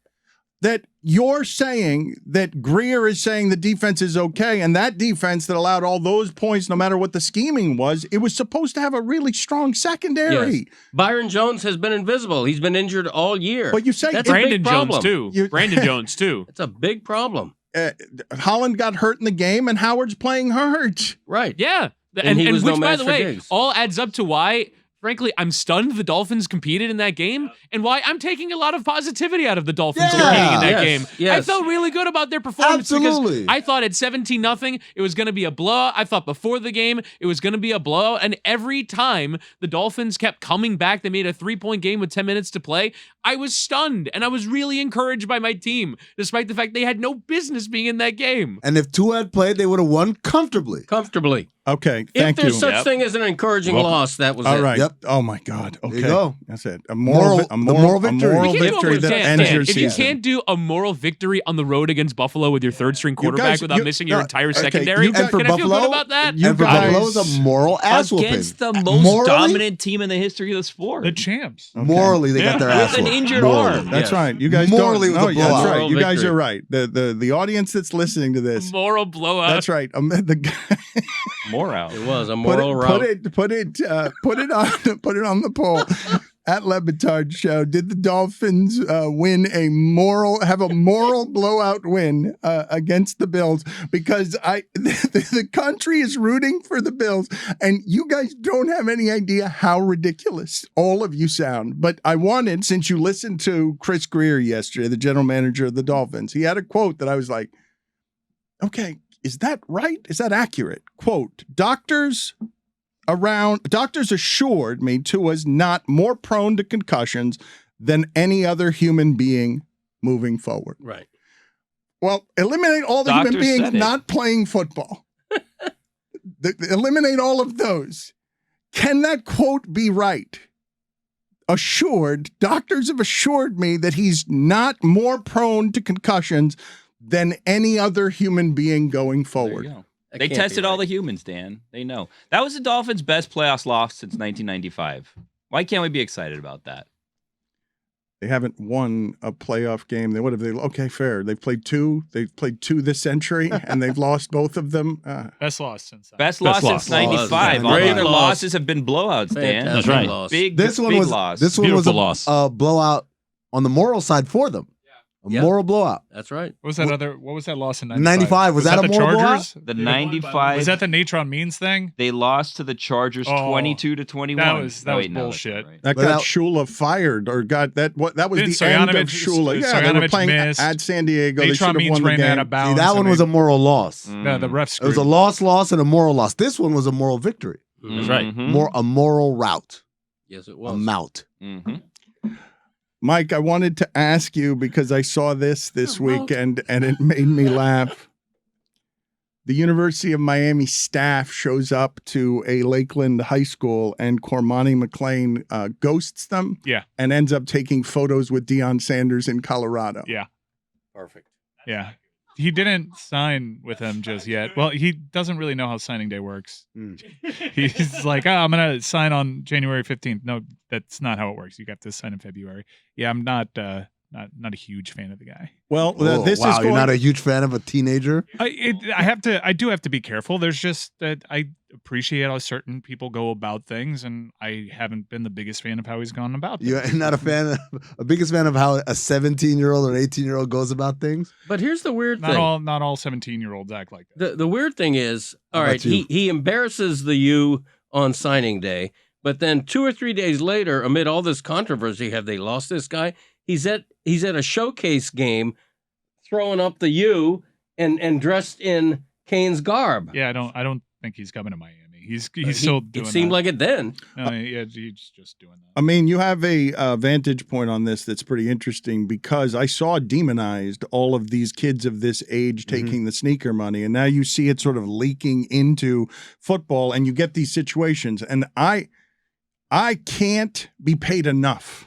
That you're saying that Greer is saying the defense is okay, and that defense that allowed all those points, no matter what the scheming was, it was supposed to have a really strong secondary. Yes. Byron Jones has been invisible. He's been injured all year. But you say that's Brandon a big problem. Jones too. Brandon Jones too. It's a big problem. Holland got hurt in the game, and Howard's playing hurt. Right. Yeah. And he was no which, by match the for way, Diggs. all adds up to why, frankly, I'm stunned the Dolphins competed in that game and why I'm taking a lot of positivity out of the Dolphins competing in that game. Yes. I felt really good about their performance Absolutely. because I thought at 17-0, it was going to be a blowout. I thought before the game, it was going to be a blowout. And every time the Dolphins kept coming back, they made a 3-point game with 10 minutes to play. I was stunned and I was really encouraged by my team, despite the fact they had no business being in that game. And if Tua had played, they would have won comfortably. Comfortably. Okay, If thank you. there's such thing as an encouraging loss, that was All it. right. Yep. Oh my God. Okay. There you go. That's it. A Moral victory. A moral You can't do a victory moral- that Dan, ends your if season. you can't do a moral victory on the road against Buffalo with your third string quarterback without missing your entire secondary, you got- can I feel Buffalo, good about that? And for guys- Buffalo, it's a moral ass whooping. Against the most Morally? dominant team in the history of the sport. The champs. Morally, they got their ass With an whooped. injured Morally. arm. That's Yes. right. You guys Morally, don't. it was a That's blowout. right. Moral You guys victory. are right. The audience that's listening to this. Moral blowout. That's right. Moral. It was a moral route. Put it on the poll at LeBatard Show. Did the Dolphins have a moral blowout win against the Bills? Because the country is rooting for the Bills, and you guys don't have any idea how ridiculous all of you sound. But I wanted, since you listened to Chris Greer yesterday, the general manager of the Dolphins, he had a quote that I was like, okay, is that right? Is that accurate? Quote, doctors assured me Tua's not more prone to concussions than any other human being moving forward. Right. Well, eliminate all the Doctors human beings said it. not playing football. Eliminate all of those. Can that quote be right? Doctors have assured me that he's not more prone to concussions than any other human being going There forward. you go. That They can't be tested all right. the humans, Dan. They know. That was the Dolphins' best playoffs loss since 1995. Why can't we be excited about that? They haven't won a playoff game. What have they? Okay, fair. They've played two. They've played two this century, and they've lost both of them. Best loss since then. Best loss loss. since 95. All Great the other loss. losses have been blowouts, Dan. Fantastic That's right. loss. Big, This one big was loss. this one was Beautiful loss. a blowout on the moral side for them. A Yeah. moral blowout. That's right. What was that other? What was that loss in 95? Was that a the moral Chargers? the 95. Was that the Natron Means thing? They lost to the Chargers Oh, 22-21. that was Oh, wait, no, that's bullshit. not right. That But got that- Shula fired, or got that. What that was Didn't the end of Stoyanovich- Shula. Yeah, they were Stoyanovich playing missed. at San Diego. They should Natron have Means won the ran out game. of bounds. See, that one and was they- a moral loss. No, the refs. It was a loss, and a moral loss. This one was a moral victory. That's right. Mhm. A moral route. Yes, it A was. mount. Mhm. Mike, I wanted to ask you because I saw this week and it made me laugh. The University of Miami staff shows up to a Lakeland high school and Cormani McClain ghosts them. Yeah. And ends up taking photos with Deion Sanders in Colorado. Yeah. Perfect. Yeah. He didn't sign with him just yet. Well, he doesn't really know how signing day works. Mm. He's like, oh, I'm going to sign on January 15th. No, that's not how it works. You got to sign in February. Yeah, I'm not a huge fan of the guy. Well, Oh, this wow, is you're going, not a huge fan of a teenager? I do have to be careful. There's just that I appreciate how certain people go about things, and I haven't been the biggest fan of how he's gone about things. You're not a biggest fan of how a 17-year-old or 18-year-old goes about things? But here's the weird thing. Not all 17-year-olds act like that. The weird thing is, all How right, about you? he embarrasses the U on signing day, but then 2 or 3 days later, amid all this controversy, have they lost this guy? He's at a showcase game, throwing up the U and dressed in Kane's garb. Yeah, I don't think he's coming to Miami. He's still doing It seemed that. like it then. No, yeah, he's just doing that. I mean, you have a vantage point on this that's pretty interesting because I saw demonized all of these kids of this age taking the sneaker money, and now you see it sort of leaking into football, and you get these situations. And I can't be paid enough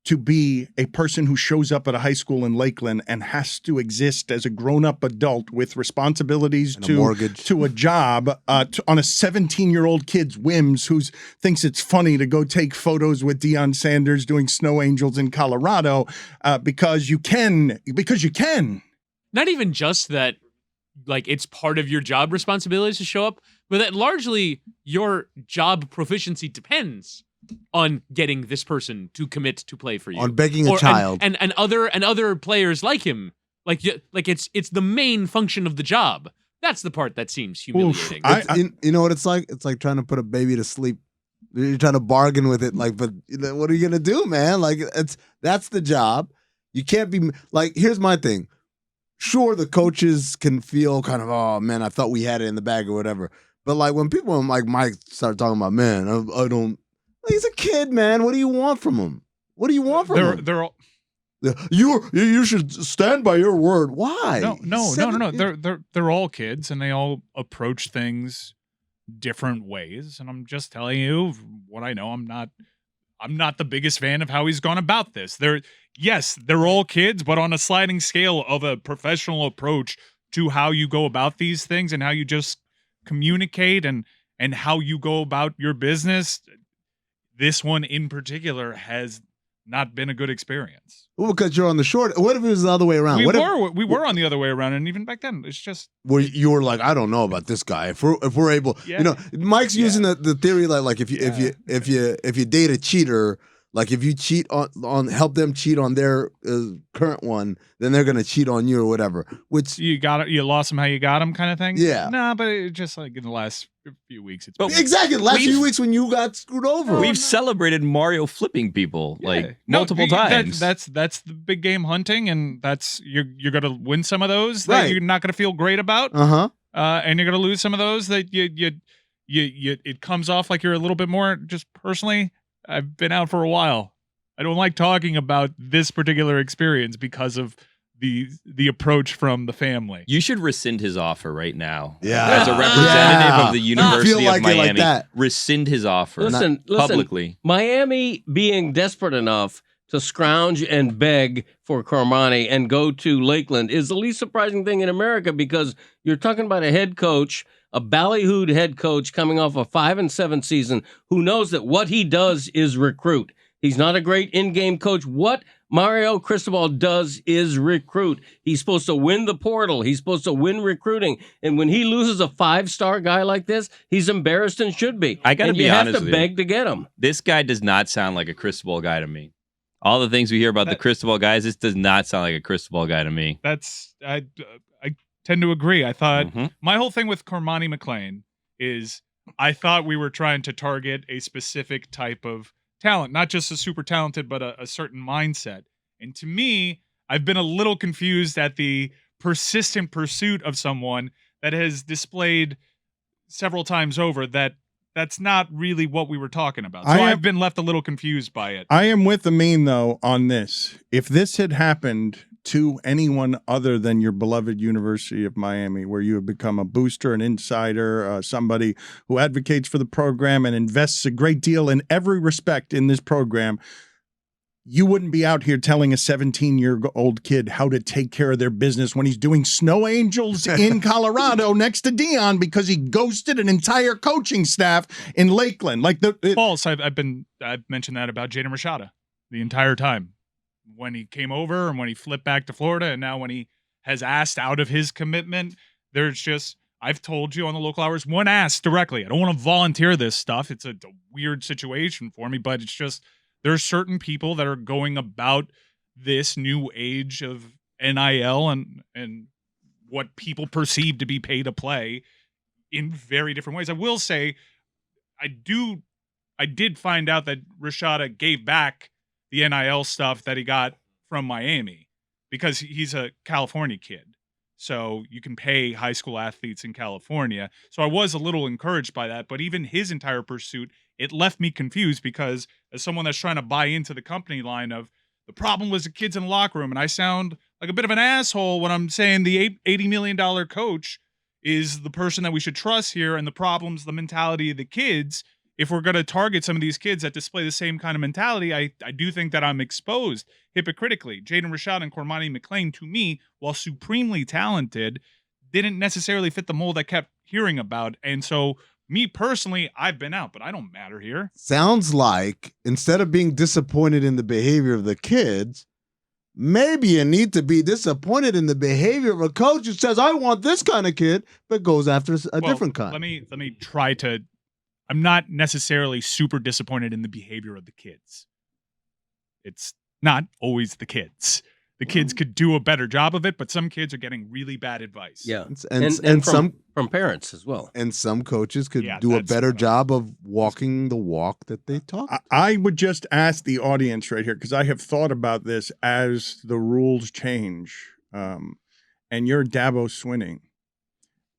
to be a person who shows up at a high school in Lakeland and has to exist as a grown-up adult with responsibilities And a mortgage. to a job on a 17-year-old kid's whims who thinks it's funny to go take photos with Deion Sanders doing snow angels in Colorado because you can. Not even just that, like, it's part of your job responsibilities to show up, but that largely your job proficiency depends on getting this person to commit to play for you, On begging a Or- child. and other players like him. Like it's the main function of the job. That's the part that seems humiliating. You know what it's like? It's like trying to put a baby to sleep. You're trying to bargain with it, like, but what are you gonna do, man? Like, that's the job. You can't be like. Here's my thing. Sure, the coaches can feel kind of, oh man, I thought we had it in the bag or whatever. But like when people like Mike start talking about, man, I don't. He's a kid, man. What do you want from him? What do you want from him? They're all You should stand by your word. Why? no. They're all kids, and they all approach things different ways. And I'm just telling you what I know. I'm not the biggest fan of how he's gone about this. They're all kids, but on a sliding scale of a professional approach to how you go about these things and how you just communicate and how you go about your business. This one in particular has not been a good experience. Well, because you're on the short. What if it was the other way around? We were on the other way around, and even back then, it's just Where you were like, I don't know about this guy. If we're able, Yeah. you know, Mike's using the theory like if you date a cheater, like if you cheat on help them cheat on their current one, then they're gonna cheat on you or whatever. Which you lost them how you got them kind of thing. Yeah. Nah, but it just like in the last few weeks, it's But been- exactly the last We've- few weeks when you got screwed over. We've celebrated Mario flipping people Yeah. like No, multiple that- times. That's the big game hunting, and that's you're gonna win some of those that Right. you're not gonna feel great about, and you're gonna lose some of those that you it comes off like you're a little bit more. Just personally, I've been out for a while. I don't like talking about this particular experience because of the approach from the family. You should rescind his offer right now. Yeah. As a representative Yeah. of the University feel like of it like Miami, that. rescind his offer Listen, publicly. Miami being desperate enough to scrounge and beg for Cormani and go to Lakeland is the least surprising thing in America, because you're talking about a head coach, a ballyhooed head coach coming off a 5-7 season, who knows that what he does is recruit. He's not a great in-game coach. What Mario Cristobal does is recruit. He's supposed to win the portal. He's supposed to win recruiting. And when he loses a 5-star guy like this, he's embarrassed and should be. I got to be honest with you. You have to you. beg to get him. This guy does not sound like a Cristobal guy to me. All the things we hear about the Cristobal guys, this does not sound like a Cristobal guy to me. I tend to agree. I thought my whole thing with Cormani McClain is I thought we were trying to target a specific type of talent, not just a super talented, but a certain mindset. And to me, I've been a little confused at the persistent pursuit of someone that has displayed several times over that that's not really what we were talking about. So I've been left a little confused by it. I am with Amin, though, on this. If this had happened to anyone other than your beloved University of Miami, where you have become a booster, an insider, somebody who advocates for the program and invests a great deal in every respect in this program, you wouldn't be out here telling a 17-year-old kid how to take care of their business when he's doing snow angels in Colorado next to Dion because he ghosted an entire coaching staff in Lakeland. False. I've mentioned that about Jaden Rashada the entire time. When he came over and when he flipped back to Florida, and now when he has asked out of his commitment, there's just, I've told you on the local hours, one asked directly. I don't want to volunteer this stuff. It's a weird situation for me, but it's just, there's certain people that are going about this new age of NIL and what people perceive to be pay to play in very different ways. I will say, I did find out that Rashada gave back the NIL stuff that he got from Miami because he's a California kid. So you can pay high school athletes in California. So I was a little encouraged by that, but even his entire pursuit, it left me confused because as someone that's trying to buy into the company line of the problem was the kids in the locker room, and I sound like a bit of an asshole when I'm saying the $80 million coach is the person that we should trust here, and the problem's the mentality of the kids. If we're going to target some of these kids that display the same kind of mentality, I do think that I'm exposed hypocritically. Jaden Rashada and Cormani McClain, to me, while supremely talented, didn't necessarily fit the mold I kept hearing about. And so, me personally, I've been out, but I don't matter here. Sounds like instead of being disappointed in the behavior of the kids, maybe you need to be disappointed in the behavior of a coach who says, I want this kind of kid, but goes after a different kind. Let me try to... I'm not necessarily super disappointed in the behavior of the kids. It's not always the kids. The kids could do a better job of it, but some kids are getting really bad advice. Yeah, and from parents as well. And some coaches could do a better job of walking the walk that they talk. I would just ask the audience right here, because I have thought about this as the rules change, and you're Dabo Swinning.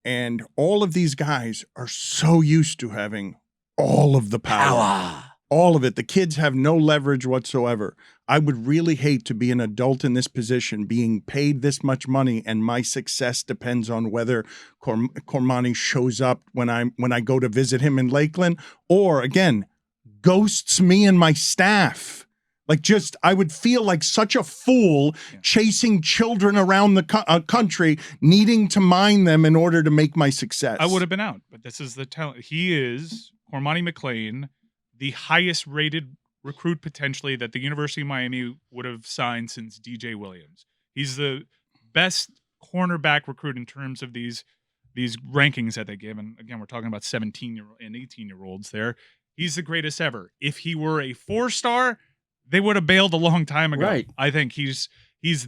And all of these guys are so used to having all of the power. All of it. The kids have no leverage whatsoever. I would really hate to be an adult in this position, being paid this much money, and my success depends on whether Cormani shows up when I go to visit him in Lakeland, or again, ghosts me and my staff. I would feel like such a fool chasing children around the country, needing to mine them in order to make my success. I would have been out, but this is the talent. He is, Cormani McClain, the highest rated recruit potentially that the University of Miami would have signed since DJ Williams. He's the best cornerback recruit in terms of these rankings that they give. And again, we're talking about 17-year-old and 18-year-olds there. He's the greatest ever. If he were a 4-star, they would have bailed a long time ago. Right. I think he's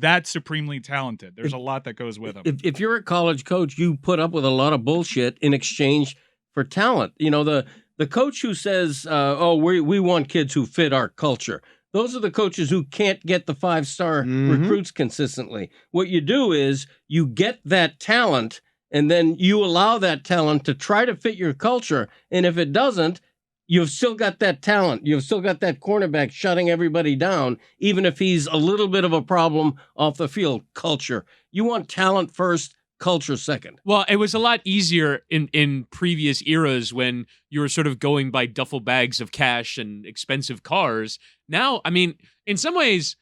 that supremely talented. There's a lot that goes with him. If you're a college coach, you put up with a lot of bullshit in exchange for talent. You know, the coach who says, we want kids who fit our culture. Those are the coaches who can't get the 5-star recruits consistently. What you do is you get that talent, and then you allow that talent to try to fit your culture. And if it doesn't, you've still got that talent. You've still got that cornerback shutting everybody down, even if he's a little bit of a problem off the field. Culture. You want talent first, culture second. Well, it was a lot easier in previous eras when you were sort of going by duffel bags of cash and expensive cars. Now, I mean, in some ways,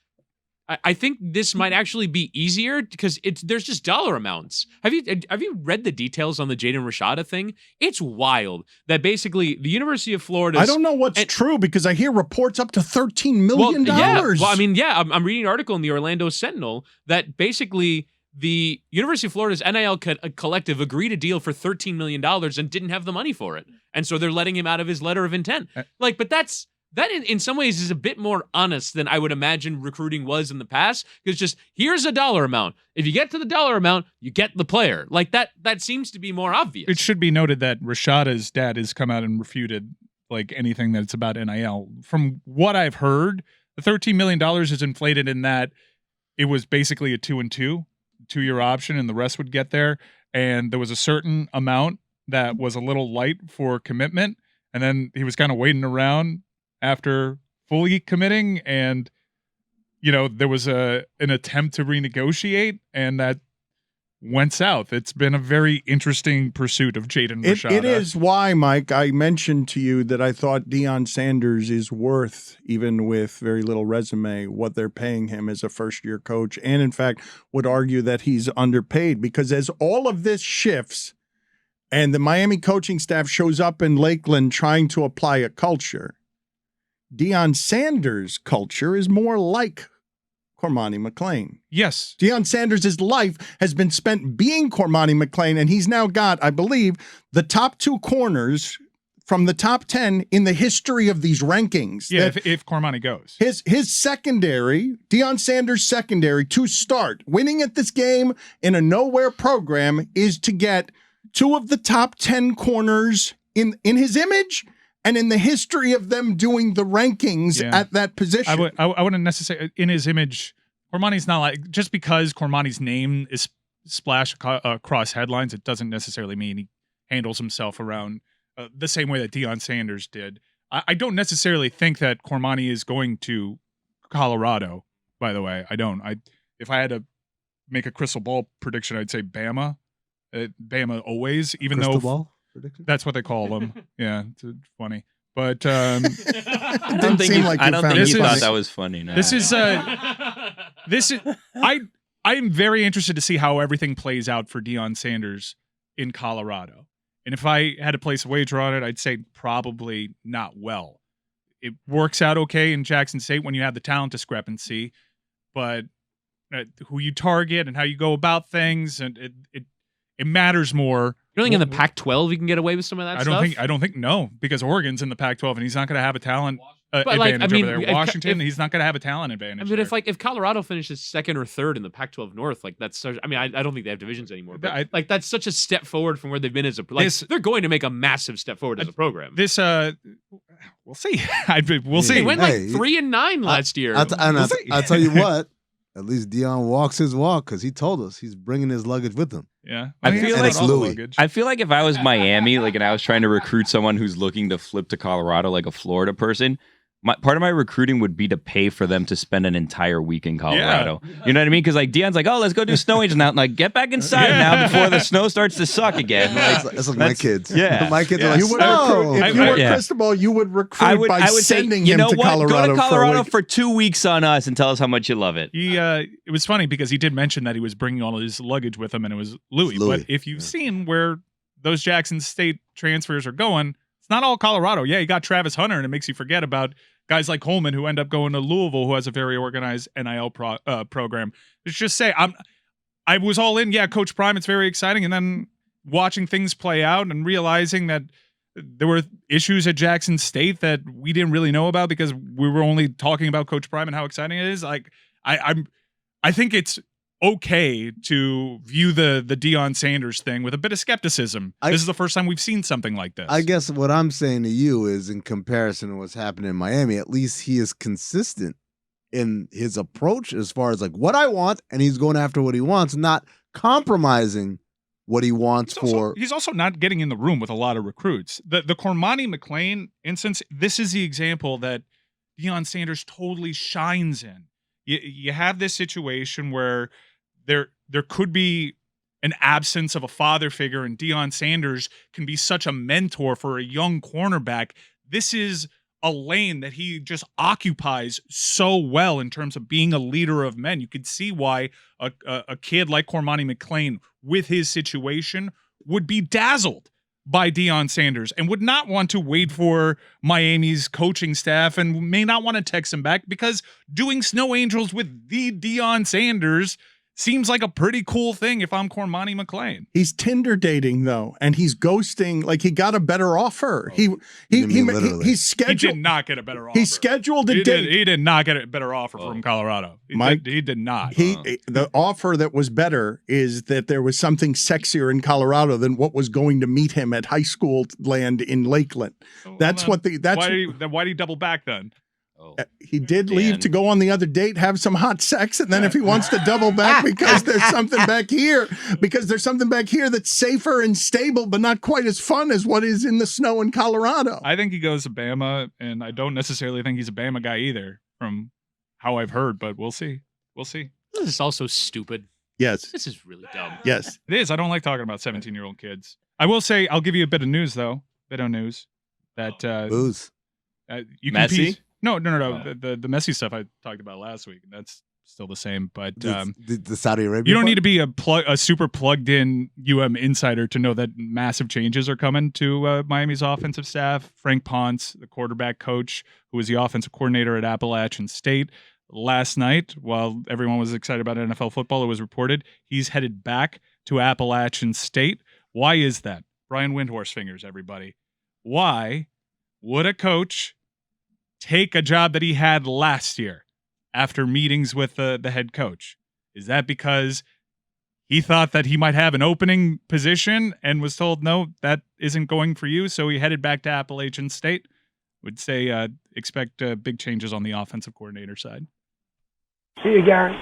I think this might actually be easier because there's just dollar amounts. Have you read the details on the Jaden Rashada thing? It's wild that basically the University of Florida. I don't know what's true because I hear reports up to $13 million. I'm reading an article in the Orlando Sentinel that basically the University of Florida's NIL collective agreed a deal for $13 million and didn't have the money for it, and so they're letting him out of his letter of intent. But that in some ways is a bit more honest than I would imagine recruiting was in the past. Because just here's a dollar amount. If you get to the dollar amount, you get the player. Like that seems to be more obvious. It should be noted that Rashada's dad has come out and refuted like anything that's about NIL. From what I've heard, the $13 million is inflated in that it was basically a 2-year option, and the rest would get there. And there was a certain amount that was a little light for commitment, and then he was kind of waiting around after fully committing, and there was an attempt to renegotiate, and that went south. It's been a very interesting pursuit of Jaden Rashada. It is why, Mike, I mentioned to you that I thought Deion Sanders is worth, even with very little resume, what they're paying him as a first-year coach, and in fact would argue that he's underpaid, because as all of this shifts and the Miami coaching staff shows up in Lakeland trying to apply a culture, Deion Sanders' culture is more like Cormani McClain. Yes. Deion Sanders' life has been spent being Cormani McClain, and he's now got, I believe, the top 2 corners from the top 10 in the history of these rankings. Yeah, if Cormani goes. His secondary, Deion Sanders' secondary, to start winning at this game in a nowhere program is to get 2 of the top 10 corners in his image and in the history of them doing the rankings at that position. I wouldn't necessarily, in his image, Cormani's not like, just because Cormani's name is splashed across headlines, it doesn't necessarily mean he handles himself around the same way that Deion Sanders did. I don't necessarily think that Cormani is going to Colorado, by the way. I don't. If I had to make a crystal ball prediction, I'd say Bama. Bama always, even Crystal though ball prediction? That's what they call them. Yeah, it's funny. But I don't think he thought that was funny. No. This is I am very interested to see how everything plays out for Deion Sanders in Colorado. And if I had to place a wager on it, I'd say probably not well. It works out okay in Jackson State when you have the talent discrepancy, but who you target and how you go about things, and it matters more. You don't think in the Pac-12 you can get away with some of that stuff? I don't think no, because Oregon's in the Pac-12 and he's not going to have a talent advantage over there. Washington, he's not going to have a talent advantage. I mean, if Colorado finishes 2nd or 3rd in the Pac-12 North, like that's such, I mean, I don't think they have divisions anymore. But that's such a step forward from where they've been as a they're going to make a massive step forward as a program. We'll see. We'll see. They went 3-9 last year. I'll tell you what. At least Deion walks his walk, because he told us he's bringing his luggage with him. Yeah, I feel like if I was Miami, and I was trying to recruit someone who's looking to flip to Colorado, like a Florida person, part of my recruiting would be to pay for them to spend an entire week in Colorado. Yeah. You know what I mean? Because Deion's like, oh, let's go do snow agents now. Like, get back inside now before the snow starts to suck again. That's like my kids. Yeah, my kids are like, if you were Cristobal, you would recruit by sending him to Colorado. Go to Colorado for 2 weeks on us and tell us how much you love it. It was funny because he did mention that he was bringing all his luggage with him, and it was Louis. But if you've seen where those Jackson State transfers are going, it's not all Colorado. Yeah, you got Travis Hunter, and it makes you forget about guys like Coleman who end up going to Louisville, who has a very organized NIL program. Let's just say I was all in. Yeah, Coach Prime, it's very exciting. And then watching things play out and realizing that there were issues at Jackson State that we didn't really know about because we were only talking about Coach Prime and how exciting it is. Like I think it's okay to view the Deion Sanders thing with a bit of skepticism. This is the first time we've seen something like this. I guess what I'm saying to you is, in comparison to what's happening in Miami, at least he is consistent in his approach as far as like what I want, and he's going after what he wants, not compromising what he wants he's also not getting in the room with a lot of recruits. The Cormani McClain instance, this is the example that Deion Sanders totally shines in. You have this situation where there could be an absence of a father figure, and Deion Sanders can be such a mentor for a young cornerback. This is a lane that he just occupies so well in terms of being a leader of men. You could see why a kid like Cormani McClain, with his situation, would be dazzled by Deion Sanders and would not want to wait for Miami's coaching staff and may not want to text him back, because doing Snow Angels with the Deion Sanders seems like a pretty cool thing if I'm Cormani McClain. He's Tinder dating though, and he's ghosting. Like, he got a better offer. You mean literally? He's scheduled. He did not get a better offer. He scheduled a date. He did not get a better offer from Colorado. He did not. The offer that was better is that there was something sexier in Colorado than what was going to meet him at high school land in Lakeland. That's why did he double back then? He did leave to go on the other date, have some hot sex, and then if he wants to double back because there's something back here, that's safer and stable, but not quite as fun as what is in the snow in Colorado. I think he goes to Bama, and I don't necessarily think he's a Bama guy either, from how I've heard, but we'll see. We'll see. This is also stupid. Yes. This is really dumb. Yes. It is. I don't like talking about 17-year-old kids. I will say, I'll give you a bit of news, though. That Booze. you can Messi? No. The Messi stuff I talked about last week. That's still the same. But The Saudi Arabia. you don't part? need to be a super plugged in insider to know that massive changes are coming to Miami's offensive staff. Frank Ponce, the quarterback coach, who was the offensive coordinator at Appalachian State, last night, while everyone was excited about NFL football, it was reported he's headed back to Appalachian State. Why is that? Brian Windhorse fingers, everybody. Why would a coach take a job that he had last year after meetings with the head coach? Is that because he thought that he might have an opening position and was told, no, that isn't going for you, so he headed back to Appalachian State? Would say expect big changes on the offensive coordinator side. See you, Gary.